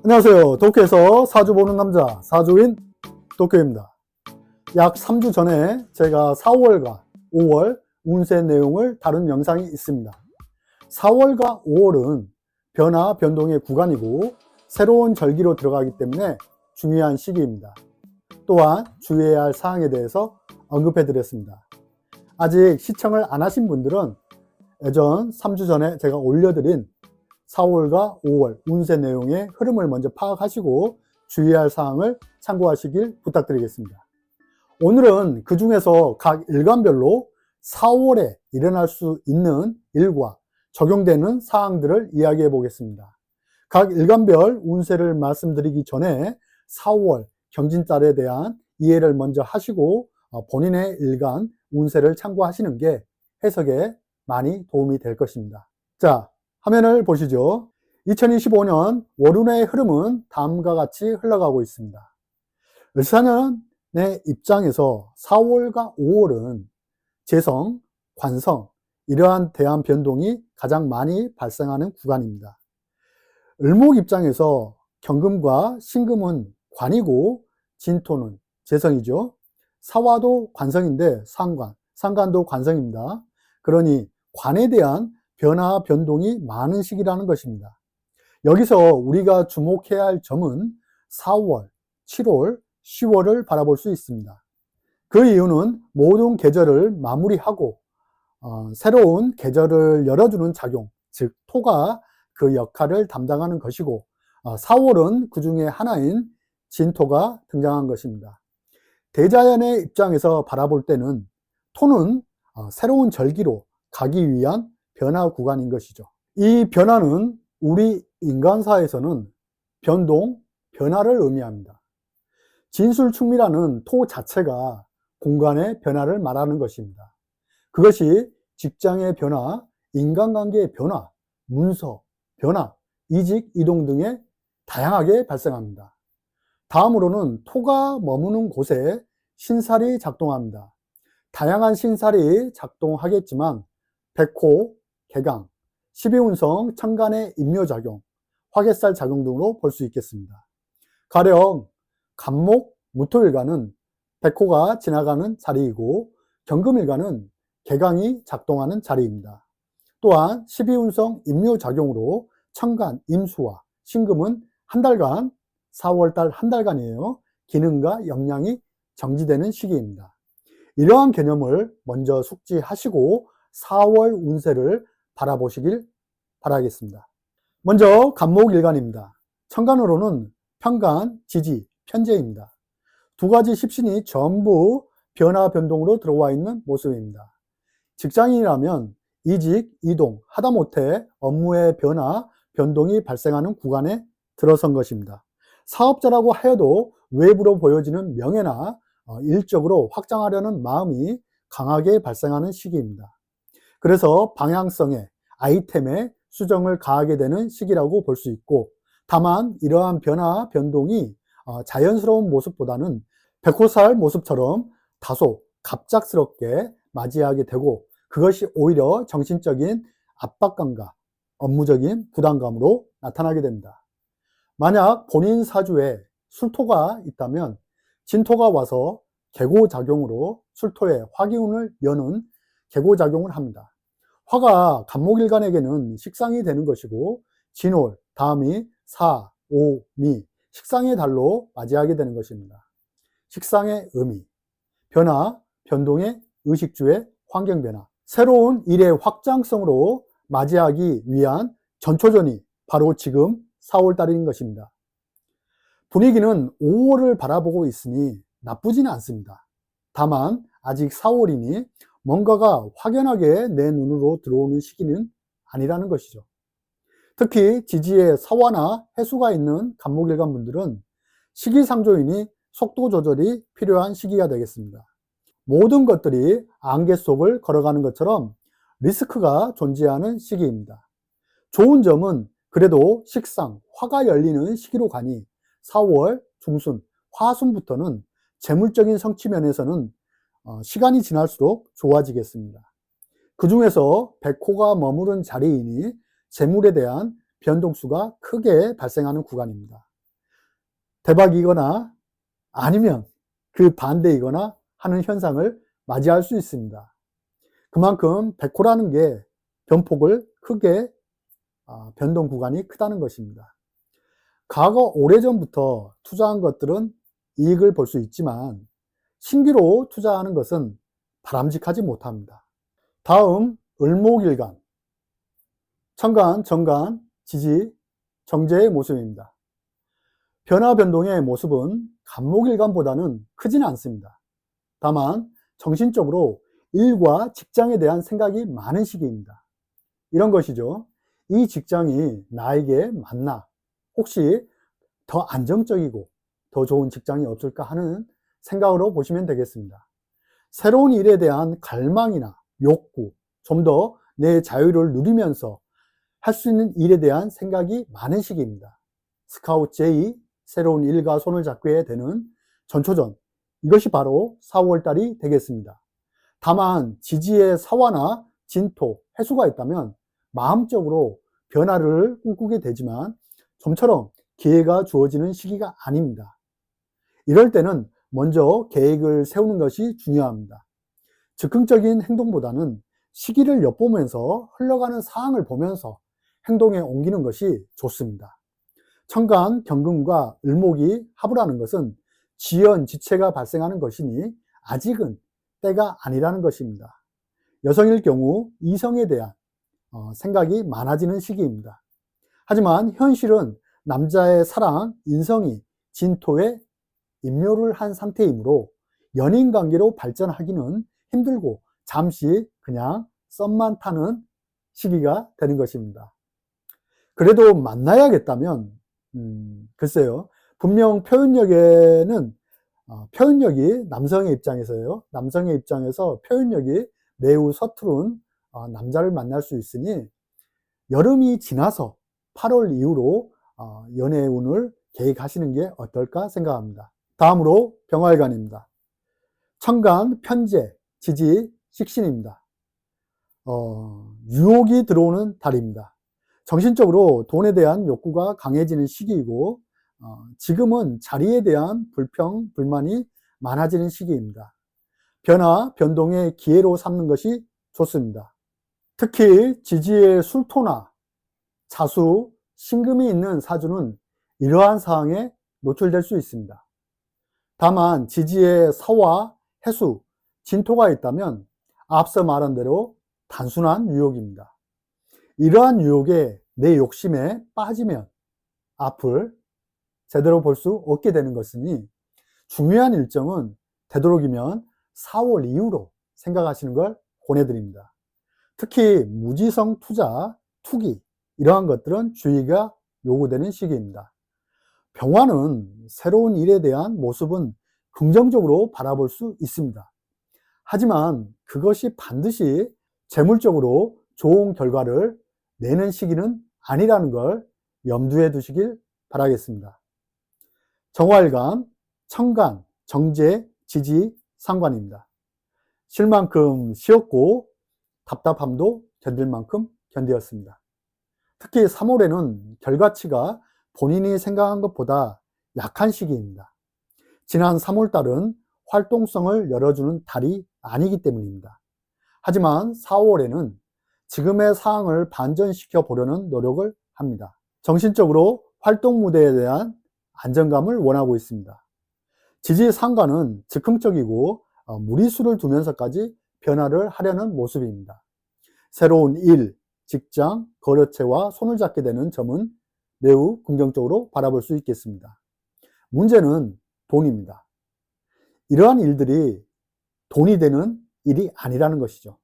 안녕하세요. 도쿄에서 사주 보는 남자, 사주인 도쿄입니다. 약 3주 전에 제가 4월과 5월 운세 내용을 다룬 영상이 있습니다. 4월과 5월은 변화, 변동의 구간이고 새로운 절기로 들어가기 때문에 중요한 시기입니다. 또한 주의해야 할 사항에 대해서 언급해 드렸습니다. 아직 시청을 안 하신 분들은 예전 3주 전에 제가 올려드린 4월과 5월 운세 내용의 흐름을 먼저 파악하시고 주의할 사항을 참고하시길 부탁드리겠습니다. 오늘은 그 중에서 각 일간별로 4월에 일어날 수 있는 일과 적용되는 사항들을 이야기해 보겠습니다. 각 일간별 운세를 말씀드리기 전에 4월 경진달에 대한 이해를 먼저 하시고 본인의 일간 운세를 참고하시는 게 해석에 많이 도움이 될 것입니다. 자, 화면을 보시죠. 2025년 월운의 흐름은 다음과 같이 흘러가고 있습니다. 을사년의 입장에서 4월과 5월은 재성, 관성, 이러한 대한 변동이 가장 많이 발생하는 구간입니다. 을목 입장에서 경금과 신금은 관이고 진토는 재성이죠. 사화도 관성인데 상관도 관성입니다. 그러니 관에 대한 변화, 변동이 많은 시기라는 것입니다. 여기서 우리가 주목해야 할 점은 4월, 7월, 10월을 바라볼 수 있습니다. 그 이유는 모든 계절을 마무리하고 새로운 계절을 열어주는 작용, 즉 토가 그 역할을 담당하는 것이고 4월은 그 중에 하나인 진토가 등장한 것입니다. 대자연의 입장에서 바라볼 때는 토는 새로운 절기로 가기 위한 변화 구간인 것이죠. 이 변화는 우리 인간사에서는 변동, 변화를 의미합니다. 진술충미라는 토 자체가 공간의 변화를 말하는 것입니다. 그것이 직장의 변화, 인간관계의 변화, 문서, 변화, 이직, 이동 등에 다양하게 발생합니다. 다음으로는 토가 머무는 곳에 신살이 작동합니다. 다양한 신살이 작동하겠지만 백호, 개강, 12운성, 천간의 임묘작용, 화개살 작용 등으로 볼 수 있겠습니다. 가령 간목, 무토일간은 백호가 지나가는 자리이고 경금일간은 개강이 작동하는 자리입니다. 또한 12운성 임묘작용으로 천간, 임수와 신금은 한 달간, 4월달 한 달간이에요. 기능과 역량이 정지되는 시기입니다. 이러한 개념을 먼저 숙지하시고 4월 운세를 바라보시길 바라겠습니다. 먼저 간목일간입니다. 천간으로는 편간, 지지, 편재입니다. 두 가지 십신이 전부 변화, 변동으로 들어와 있는 모습입니다. 직장인이라면 이직, 이동, 하다못해 업무의 변화, 변동이 발생하는 구간에 들어선 것입니다. 사업자라고 하여도 외부로 보여지는 명예나 일적으로 확장하려는 마음이 강하게 발생하는 시기입니다. 그래서 방향성에, 아이템에 수정을 가하게 되는 시기라고 볼 수 있고, 다만 이러한 변화, 변동이 자연스러운 모습보다는 백호살 모습처럼 다소 갑작스럽게 맞이하게 되고, 그것이 오히려 정신적인 압박감과 업무적인 부담감으로 나타나게 됩니다. 만약 본인 사주에 술토가 있다면 진토가 와서 개고작용으로 술토의 화기운을 여는 개고작용을 합니다. 화가 간목일간에게는 식상이 되는 것이고 진월, 다음이 사, 오, 미, 식상의 달로 맞이하게 되는 것입니다. 식상의 의미, 변화, 변동의 의식주의 환경변화, 새로운 일의 확장성으로 맞이하기 위한 전초전이 바로 지금 4월달인 것입니다. 분위기는 5월을 바라보고 있으니 나쁘지는 않습니다. 다만 아직 4월이니 뭔가가 확연하게 내 눈으로 들어오는 시기는 아니라는 것이죠. 특히 지지에 사화나 해수가 있는 간목일간 분들은 시기상조이니 속도 조절이 필요한 시기가 되겠습니다. 모든 것들이 안개 속을 걸어가는 것처럼 리스크가 존재하는 시기입니다. 좋은 점은 그래도 식상, 화가 열리는 시기로 가니 4월 중순, 화순부터는 재물적인 성취 면에서는 시간이 지날수록 좋아지겠습니다. 그 중에서 백호가 머무른 자리이니 재물에 대한 변동수가 크게 발생하는 구간입니다. 대박이거나 아니면 그 반대이거나 하는 현상을 맞이할 수 있습니다. 그만큼 백호라는 게 변폭을 크게 변동 구간이 크다는 것입니다. 과거 오래전부터 투자한 것들은 이익을 볼 수 있지만 신규로 투자하는 것은 바람직하지 못합니다. 다음 을목일간, 천간, 정간, 지지, 정제의 모습입니다. 변화 변동의 모습은 간목일간보다는 크지는 않습니다. 다만 정신적으로 일과 직장에 대한 생각이 많은 시기입니다. 이런 것이죠. 이 직장이 나에게 맞나? 혹시 더 안정적이고 더 좋은 직장이 없을까 하는 생각으로 보시면 되겠습니다. 새로운 일에 대한 갈망이나 욕구, 좀 더 내 자유를 누리면서 할 수 있는 일에 대한 생각이 많은 시기입니다. 스카우트 J, 새로운 일과 손을 잡게 되는 전초전, 이것이 바로 4월달이 되겠습니다. 다만 지지의 사화나 진토, 해수가 있다면 마음적으로 변화를 꿈꾸게 되지만 좀처럼 기회가 주어지는 시기가 아닙니다. 이럴 때는 먼저 계획을 세우는 것이 중요합니다. 즉흥적인 행동보다는 시기를 엿보면서 흘러가는 상황을 보면서 행동에 옮기는 것이 좋습니다. 천간, 경금과 을목이 합을 하는 것은 지연지체가 발생하는 것이니 아직은 때가 아니라는 것입니다. 여성일 경우 이성에 대한 생각이 많아지는 시기입니다. 하지만 현실은 남자의 사랑, 인성이 진토에 임묘를 한 상태이므로 연인 관계로 발전하기는 힘들고 잠시 그냥 썸만 타는 시기가 되는 것입니다. 그래도 만나야겠다면 글쎄요, 분명 표현력에는 표현력이 남성의 입장에서요, 남성의 입장에서 표현력이 매우 서투른 남자를 만날 수 있으니 여름이 지나서 8월 이후로 연애의 운을 계획하시는 게 어떨까 생각합니다. 다음으로 병활간입니다. 천간, 편재, 지지, 식신입니다. 유혹이 들어오는 달입니다. 정신적으로 돈에 대한 욕구가 강해지는 시기이고 지금은 자리에 대한 불평, 불만이 많아지는 시기입니다. 변화, 변동의 기회로 삼는 것이 좋습니다. 특히 지지의 술토나 자수, 신금이 있는 사주는 이러한 상황에 노출될 수 있습니다. 다만 지지의 사화, 해수, 진토가 있다면 앞서 말한 대로 단순한 유혹입니다. 이러한 유혹에 내 욕심에 빠지면 앞을 제대로 볼 수 없게 되는 것이니 중요한 일정은 되도록이면 4월 이후로 생각하시는 걸 권해드립니다. 특히 무지성 투자, 투기 이러한 것들은 주의가 요구되는 시기입니다. 병화는 새로운 일에 대한 모습은 긍정적으로 바라볼 수 있습니다. 하지만 그것이 반드시 재물적으로 좋은 결과를 내는 시기는 아니라는 걸 염두에 두시길 바라겠습니다. 정화일간, 천간, 정제, 지지, 상관입니다. 쉴 만큼 쉬었고 답답함도 견딜 만큼 견디었습니다. 특히 3월에는 결과치가 본인이 생각한 것보다 약한 시기입니다. 지난 3월달은 활동성을 열어주는 달이 아니기 때문입니다. 하지만 4월에는 지금의 상황을 반전시켜 보려는 노력을 합니다. 정신적으로 활동 무대에 대한 안정감을 원하고 있습니다. 지지상관은 즉흥적이고 무리수를 두면서까지 변화를 하려는 모습입니다. 새로운 일, 직장, 거래처와 손을 잡게 되는 점은 매우 긍정적으로 바라볼 수 있겠습니다. 문제는 돈입니다. 이러한 일들이 돈이 되는 일이 아니라는 것이죠.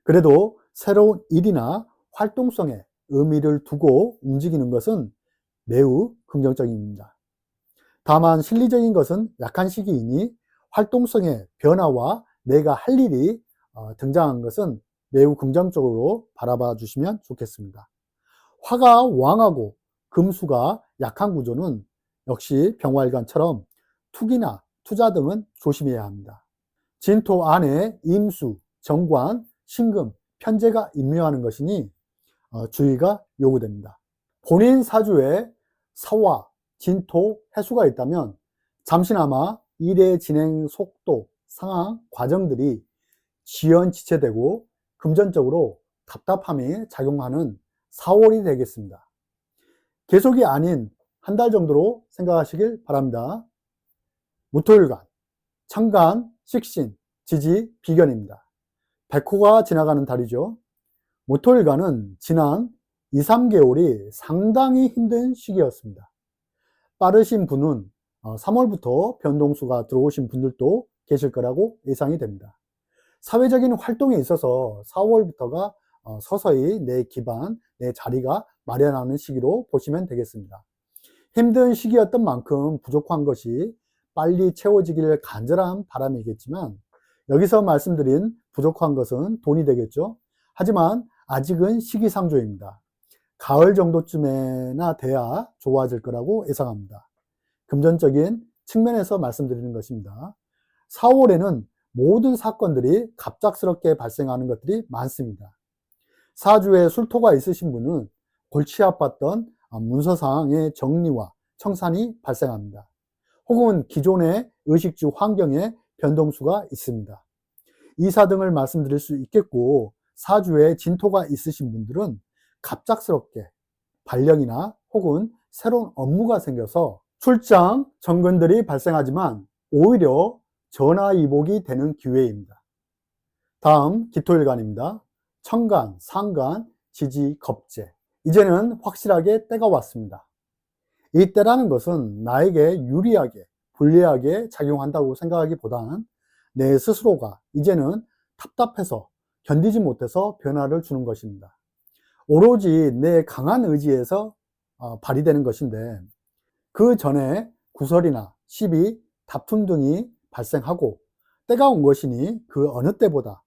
그래도 새로운 일이나 활동성에 의미를 두고 움직이는 것은 매우 긍정적입니다. 다만 실리적인 것은 약한 시기이니 활동성의 변화와 내가 할 일이 등장한 것은 매우 긍정적으로 바라봐 주시면 좋겠습니다. 화가 왕하고 금수가 약한 구조는 역시 병화일간처럼 투기나 투자 등은 조심해야 합니다. 진토 안에 임수, 정관, 신금, 편재가 임묘하는 것이니 주의가 요구됩니다. 본인 사주에 사화, 진토, 해수가 있다면 잠시나마 일의 진행 속도, 상황, 과정들이 지연지체되고 금전적으로 답답함이 작용하는 4월이 되겠습니다. 계속이 아닌 한 달 정도로 생각하시길 바랍니다. 무토일간, 천간, 식신, 지지, 비견입니다. 백호가 지나가는 달이죠. 무토일간은 지난 2, 3개월이 상당히 힘든 시기였습니다. 빠르신 분은 3월부터 변동수가 들어오신 분들도 계실 거라고 예상이 됩니다. 사회적인 활동에 있어서 4월부터가 서서히 내 기반, 내 자리가 마련하는 시기로 보시면 되겠습니다. 힘든 시기였던 만큼 부족한 것이 빨리 채워지길 간절한 바람이겠지만 여기서 말씀드린 부족한 것은 돈이 되겠죠. 하지만 아직은 시기상조입니다. 가을 정도쯤에나 돼야 좋아질 거라고 예상합니다. 금전적인 측면에서 말씀드리는 것입니다. 4월에는 모든 사건들이 갑작스럽게 발생하는 것들이 많습니다. 사주에 술토가 있으신 분은 골치 아팠던 문서상의 정리와 청산이 발생합니다. 혹은 기존의 의식주 환경에 변동수가 있습니다. 이사 등을 말씀드릴 수 있겠고, 사주에 진토가 있으신 분들은 갑작스럽게 발령이나 혹은 새로운 업무가 생겨서 출장, 정근들이 발생하지만 오히려 전화위복이 되는 기회입니다. 다음 기토일간입니다. 천간, 상간, 지지, 겁재. 이제는 확실하게 때가 왔습니다. 이 때라는 것은 나에게 유리하게, 불리하게 작용한다고 생각하기보다는 내 스스로가 이제는 답답해서 견디지 못해서 변화를 주는 것입니다. 오로지 내 강한 의지에서 발휘되는 것인데 그 전에 구설이나 시비, 다툼 등이 발생하고 때가 온 것이니 그 어느 때보다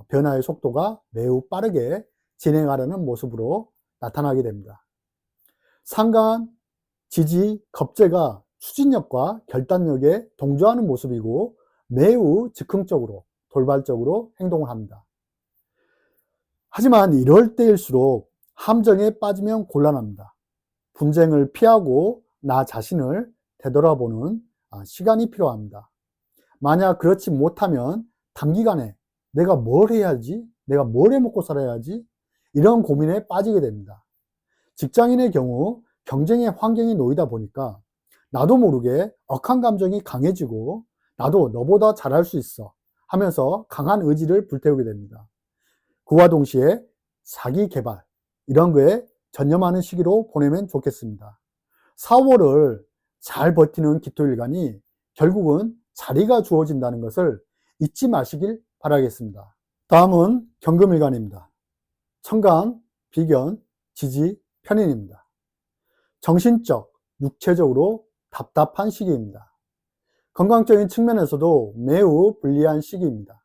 변화의 속도가 매우 빠르게 진행하려는 모습으로 나타나게 됩니다. 상간, 지지, 겁재가 추진력과 결단력에 동조하는 모습이고 매우 즉흥적으로 돌발적으로 행동을 합니다. 하지만 이럴 때일수록 함정에 빠지면 곤란합니다. 분쟁을 피하고 나 자신을 되돌아보는 시간이 필요합니다. 만약 그렇지 못하면 단기간에 내가 뭘 해야지? 내가 뭘 해먹고 살아야지? 이런 고민에 빠지게 됩니다. 직장인의 경우 경쟁의 환경에 놓이다 보니까 나도 모르게 억한 감정이 강해지고 나도 너보다 잘할 수 있어 하면서 강한 의지를 불태우게 됩니다. 그와 동시에 자기 개발 이런 거에 전념하는 시기로 보내면 좋겠습니다. 4월을 잘 버티는 기토일간이 결국은 자리가 주어진다는 것을 잊지 마시길 바라겠습니다. 다음은 경금일간입니다. 천간, 비견, 지지, 편인입니다. 정신적, 육체적으로 답답한 시기입니다. 건강적인 측면에서도 매우 불리한 시기입니다.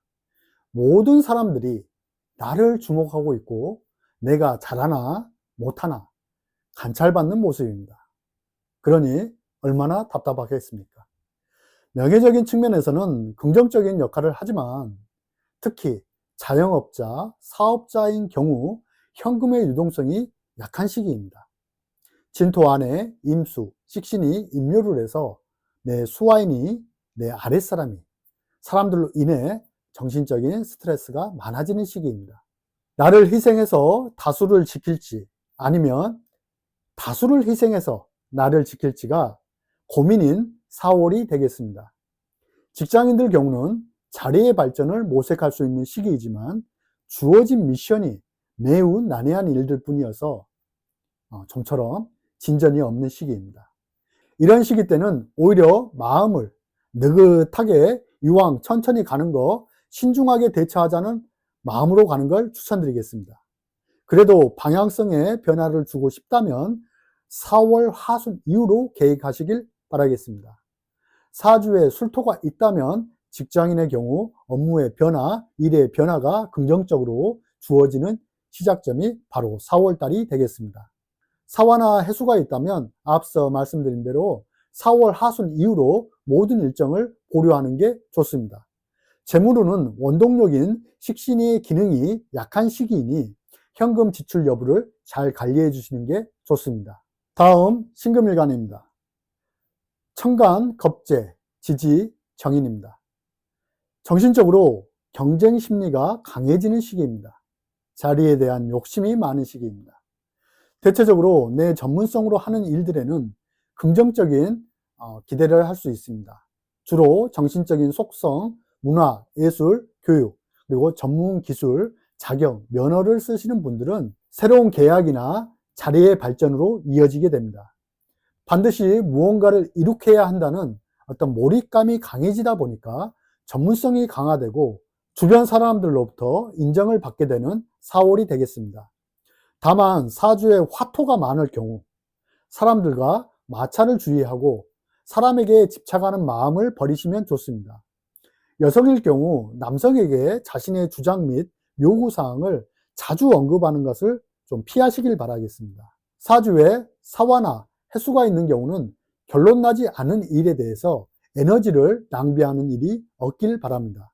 모든 사람들이 나를 주목하고 있고 내가 잘하나 못하나 관찰받는 모습입니다. 그러니 얼마나 답답하겠습니까? 명예적인 측면에서는 긍정적인 역할을 하지만 특히 자영업자, 사업자인 경우 현금의 유동성이 약한 시기입니다. 진토 안에 임수, 식신이 임묘를 해서 내 수하인이 내 아랫사람이 사람들로 인해 정신적인 스트레스가 많아지는 시기입니다. 나를 희생해서 다수를 지킬지 아니면 다수를 희생해서 나를 지킬지가 고민인 4월이 되겠습니다. 직장인들 경우는 자리의 발전을 모색할 수 있는 시기이지만 주어진 미션이 매우 난해한 일들 뿐이어서 좀처럼 진전이 없는 시기입니다. 이런 시기 때는 오히려 마음을 느긋하게 이왕 천천히 가는 거 신중하게 대처하자는 마음으로 가는 걸 추천드리겠습니다. 그래도 방향성에 변화를 주고 싶다면 4월 하순 이후로 계획하시길 바라겠습니다. 사주에 술토가 있다면 직장인의 경우 업무의 변화, 일의 변화가 긍정적으로 주어지는 시작점이 바로 4월달이 되겠습니다. 사화나 해수가 있다면 앞서 말씀드린 대로 4월 하순 이후로 모든 일정을 보류하는 게 좋습니다. 재물운은 원동력인 식신의 기능이 약한 시기이니 현금 지출 여부를 잘 관리해 주시는 게 좋습니다. 다음 신금일간입니다. 천간, 겁재, 지지, 정인입니다. 정신적으로 경쟁 심리가 강해지는 시기입니다. 자리에 대한 욕심이 많은 시기입니다. 대체적으로 내 전문성으로 하는 일들에는 긍정적인 기대를 할 수 있습니다. 주로 정신적인 속성, 문화, 예술, 교육, 그리고 전문 기술, 자격, 면허를 쓰시는 분들은 새로운 계약이나 자리의 발전으로 이어지게 됩니다. 반드시 무언가를 이룩해야 한다는 어떤 몰입감이 강해지다 보니까 전문성이 강화되고 주변 사람들로부터 인정을 받게 되는 4월이 되겠습니다. 다만 사주에 화토가 많을 경우 사람들과 마찰을 주의하고 사람에게 집착하는 마음을 버리시면 좋습니다. 여성일 경우 남성에게 자신의 주장 및 요구사항을 자주 언급하는 것을 좀 피하시길 바라겠습니다. 사주에 사화나 해수가 있는 경우는 결론 나지 않은 일에 대해서 에너지를 낭비하는 일이 없길 바랍니다.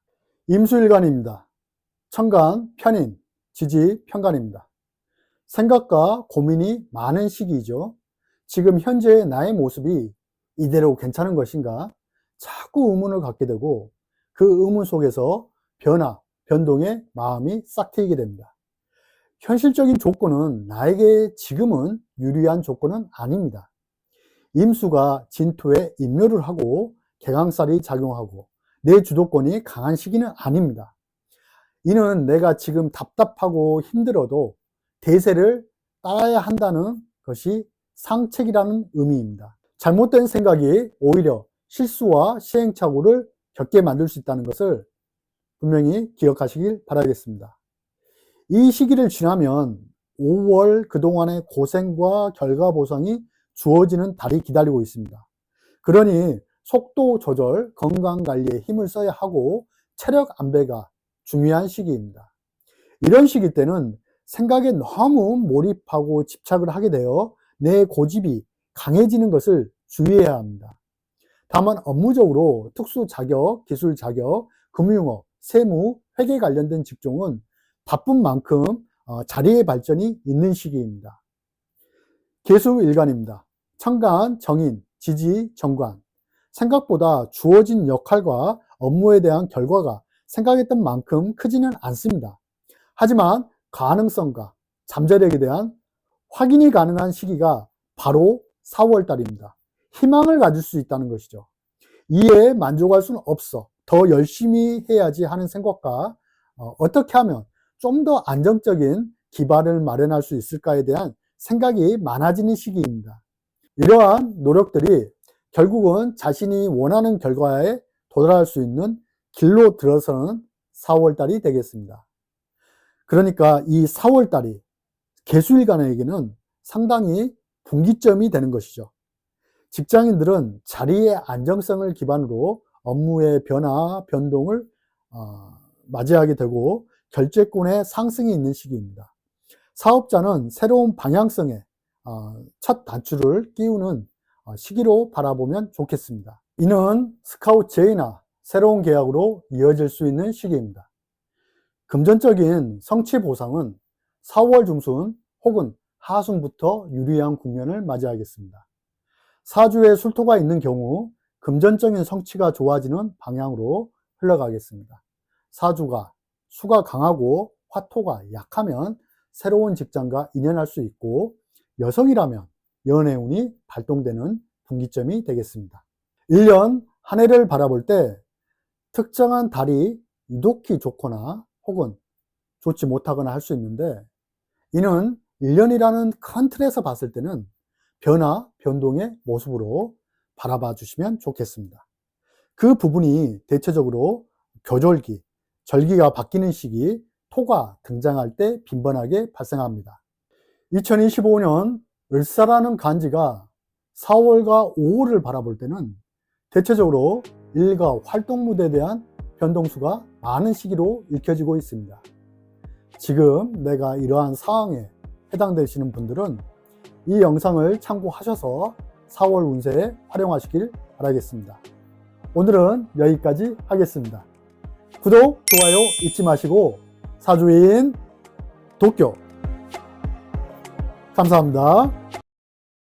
임수일간입니다. 천간, 편인, 지지, 편간입니다. 생각과 고민이 많은 시기이죠. 지금 현재의 나의 모습이 이대로 괜찮은 것인가? 자꾸 의문을 갖게 되고 그 의문 속에서 변화, 변동에 마음이 싹 트이게 됩니다. 현실적인 조건은 나에게 지금은 유리한 조건은 아닙니다. 임수가 진토에 인묘를 하고 개강살이 작용하고 내 주도권이 강한 시기는 아닙니다. 이는 내가 지금 답답하고 힘들어도 대세를 따라야 한다는 것이 상책이라는 의미입니다. 잘못된 생각이 오히려 실수와 시행착오를 겪게 만들 수 있다는 것을 분명히 기억하시길 바라겠습니다. 이 시기를 지나면 5월 그동안의 고생과 결과 보상이 주어지는 달이 기다리고 있습니다. 그러니 속도 조절, 건강 관리에 힘을 써야 하고 체력 안배가 중요한 시기입니다. 이런 시기 때는 생각에 너무 몰입하고 집착을 하게 되어 내 고집이 강해지는 것을 주의해야 합니다. 다만 업무적으로 특수 자격, 기술 자격, 금융업, 세무, 회계 관련된 직종은 바쁜 만큼 자리의 발전이 있는 시기입니다. 계수일간입니다. 천간, 정인, 지지, 정관. 생각보다 주어진 역할과 업무에 대한 결과가 생각했던 만큼 크지는 않습니다. 하지만 가능성과 잠재력에 대한 확인이 가능한 시기가 바로 4월달입니다. 희망을 가질 수 있다는 것이죠. 이에 만족할 수는 없어. 더 열심히 해야지 하는 생각과 어떻게 하면 좀 더 안정적인 기반을 마련할 수 있을까에 대한 생각이 많아지는 시기입니다. 이러한 노력들이 결국은 자신이 원하는 결과에 도달할 수 있는 길로 들어서는 4월달이 되겠습니다. 그러니까 이 4월달이 계수일간에게는 상당히 분기점이 되는 것이죠. 직장인들은 자리의 안정성을 기반으로 업무의 변화, 변동을 맞이하게 되고 결제권의 상승이 있는 시기입니다. 사업자는 새로운 방향성에 첫 단추를 끼우는 시기로 바라보면 좋겠습니다. 이는 스카우트 제의나 새로운 계약으로 이어질 수 있는 시기입니다. 금전적인 성취 보상은 4월 중순 혹은 하순부터 유리한 국면을 맞이하겠습니다. 사주에 술토가 있는 경우 금전적인 성취가 좋아지는 방향으로 흘러가겠습니다. 사주가 수가 강하고 화토가 약하면 새로운 직장과 인연할 수 있고 여성이라면 연애운이 발동되는 분기점이 되겠습니다. 1년 한 해를 바라볼 때 특정한 달이 유독히 좋거나 혹은 좋지 못하거나 할 수 있는데 이는 1년이라는 큰 틀에서 봤을 때는 변화, 변동의 모습으로 바라봐 주시면 좋겠습니다. 그 부분이 대체적으로 교절기, 절기가 바뀌는 시기, 토가 등장할 때 빈번하게 발생합니다. 2025년 을사라는 간지가 4월과 5월을 바라볼 때는 대체적으로 일과 활동 무대에 대한 변동수가 많은 시기로 읽혀지고 있습니다. 지금 내가 이러한 상황에 해당되시는 분들은 이 영상을 참고하셔서 4월 운세에 활용하시길 바라겠습니다. 오늘은 여기까지 하겠습니다. 구독, 좋아요 잊지 마시고 사주인 도쿄 감사합니다.